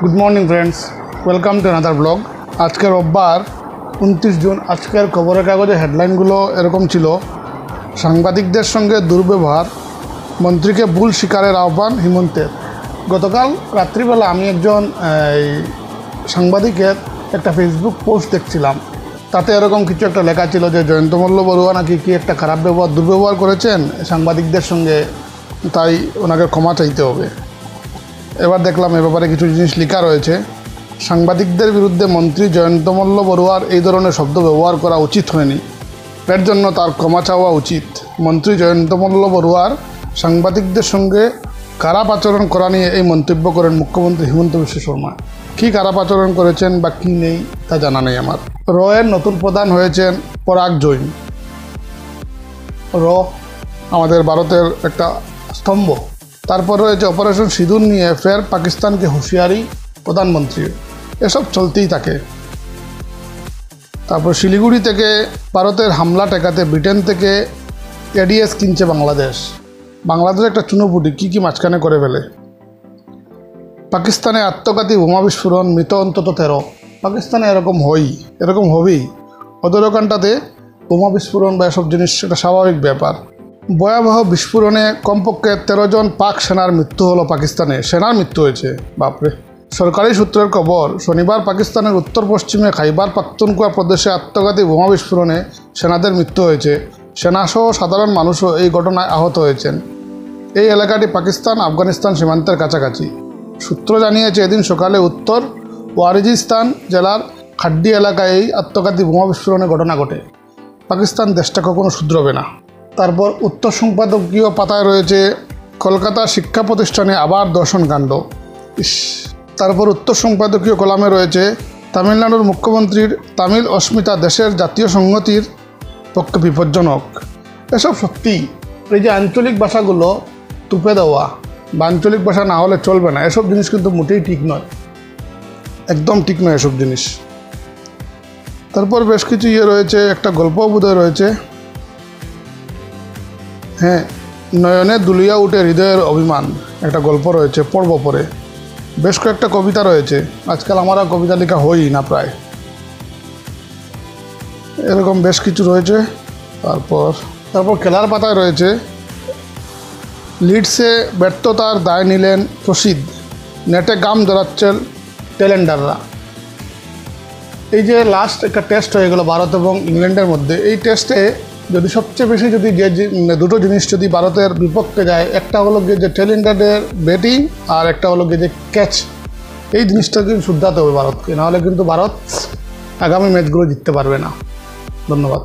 Good morning friends, welcome to another blog. আজকের রোববার 29 June. আজকের খবরের কাগজে হেডলাইনগুলো এরকম ছিল: সাংবাদিকদের সঙ্গে দুর্ব্যবহার, মন্ত্রীকে ভুল স্বীকারের আহ্বান হিমন্তের। গতকাল রাত্রিবেলা আমি একজন সাংবাদিকের একটা ফেসবুক পোস্ট দেখছিলাম। তাতে এরকম কিছু একটা লেখা ছিল যে জয়ন্ত মল্ল বড়ুয়া নাকি কি একটা খারাপ দুর্ব্যবহার করেছেন সাংবাদিকদের সঙ্গে, তাই ওনাকে ক্ষমা চাইতে হবে। এবার দেখলাম এ ব্যাপারে কিছু জিনিস লেখা রয়েছে। সাংবাদিকদের বিরুদ্ধে মন্ত্রী জয়ন্ত মল্ল বড়ুয়ার এই ধরনের শব্দ ব্যবহার করা উচিত হয়নি, এর জন্য তার ক্ষমা চাওয়া উচিত। মন্ত্রী জয়ন্ত মল্ল বড়ুয়ার সাংবাদিকদের সঙ্গে খারাপ আচরণ করা নিয়ে এই মন্তব্য করেন মুখ্যমন্ত্রী হিমন্ত বিশ্ব শর্মা। কী খারাপ আচরণ করেছেন বা কী নেই তা জানা নেই আমার। রয়ের নতুন প্রধান হয়েছেন পরাগ জৈন। আমাদের ভারতের একটা স্তম্ভ। তারপর রয়েছে অপারেশন সিঁদুর নিয়ে ফের পাকিস্তানকে হুঁশিয়ারি প্রধানমন্ত্রী। এসব চলতেই থাকে। তারপর শিলিগুড়ি থেকে ভারতের হামলা ঠেকাতে ব্রিটেন থেকে এডিএস কিনছে বাংলাদেশ। বাংলাদেশ একটা চুনোপুটি কী মাঝখানে করে ফেলে। পাকিস্তানে আত্মঘাতী বোমা বিস্ফোরণ, মৃত অন্তত 13। পাকিস্তানে এরকম হবেই। ওদের ওখানটাতে বোমা বিস্ফোরণ বা এসব জিনিস একটা স্বাভাবিক ব্যাপার। ভয়াবহ বিস্ফোরণে কমপক্ষে 13 জন পাক সেনার মৃত্যু হলো। পাকিস্তানে সেনার মৃত্যু হয়েছে, বাপরে। সরকারি সূত্রের খবর, শনিবার পাকিস্তানের উত্তর পশ্চিমে খাইবার পাখতুনখোয়া প্রদেশে আত্মঘাতী বোমা বিস্ফোরণে সেনাদের মৃত্যু হয়েছে। সেনাসহ সাধারণ মানুষও এই ঘটনায় আহত হয়েছেন। এই এলাকাটি পাকিস্তান আফগানিস্তান সীমান্তের কাছাকাছি। সূত্র জানিয়েছে, এদিন সকালে উত্তর ওয়াজিরিস্তান জেলার খাড্ডি এলাকায় এই আত্মঘাতী বোমা বিস্ফোরণের ঘটনা ঘটে। পাকিস্তান দেশটা কখনো শুধরবে না। তারপর উত্তর সম্পাদকীয় পাতায় রয়েছে কলকাতা শিক্ষা প্রতিষ্ঠানে আবার ধর্ষণকাণ্ড। তারপর উত্তর সম্পাদকীয় কলামে রয়েছে তামিলনাড়ুর মুখ্যমন্ত্রীর তামিল অস্মিতা দেশের জাতীয় সংহতির পক্ষে বিপজ্জনক। এসব সত্যি। এই যে আঞ্চলিক ভাষাগুলো তুপে দেওয়া বা আঞ্চলিক ভাষা না হলে চলবে না, এসব জিনিস কিন্তু মোটেই ঠিক নয়, একদম ঠিক নয় এসব জিনিস। তারপর বেশ কিছু রয়েছে, একটা গল্প বোধহয় রয়েছে। হ্যাঁ, নয়নে দুলিয়া উঠে হৃদয়ের অভিমান, একটা গল্প রয়েছে, পড়ব পরে। বেশ কয়েকটা কবিতা রয়েছে। আজকাল আমার কবিতা লেখা হয়ই না প্রায়। এরকম বেশ কিছু রয়েছে। তারপর খেলার পাতায় রয়েছে লিডসে ব্যর্থতার দায় নিলেন প্রসিদ্ধ, নেটে গাম জড়াচ্ছেন টেলেন্ডাররা। এই যে লাস্ট একটা টেস্ট হয়ে গেল ভারত এবং ইংল্যান্ডের মধ্যে, এই টেস্টে যদি সবচেয়ে বেশি যদি দুটো জিনিস যদি ভারতের বিপক্ষে যায়, একটা হলো গিয়ে যে টেলেন্ডারের ব্যাটিং আর একটা হলো গিয়ে যে ক্যাচ। এই জিনিসটা কিন্তু শুধরাতে হবে ভারতকে, নাহলে কিন্তু ভারত আগামী ম্যাচগুলো জিততে পারবে না। ধন্যবাদ।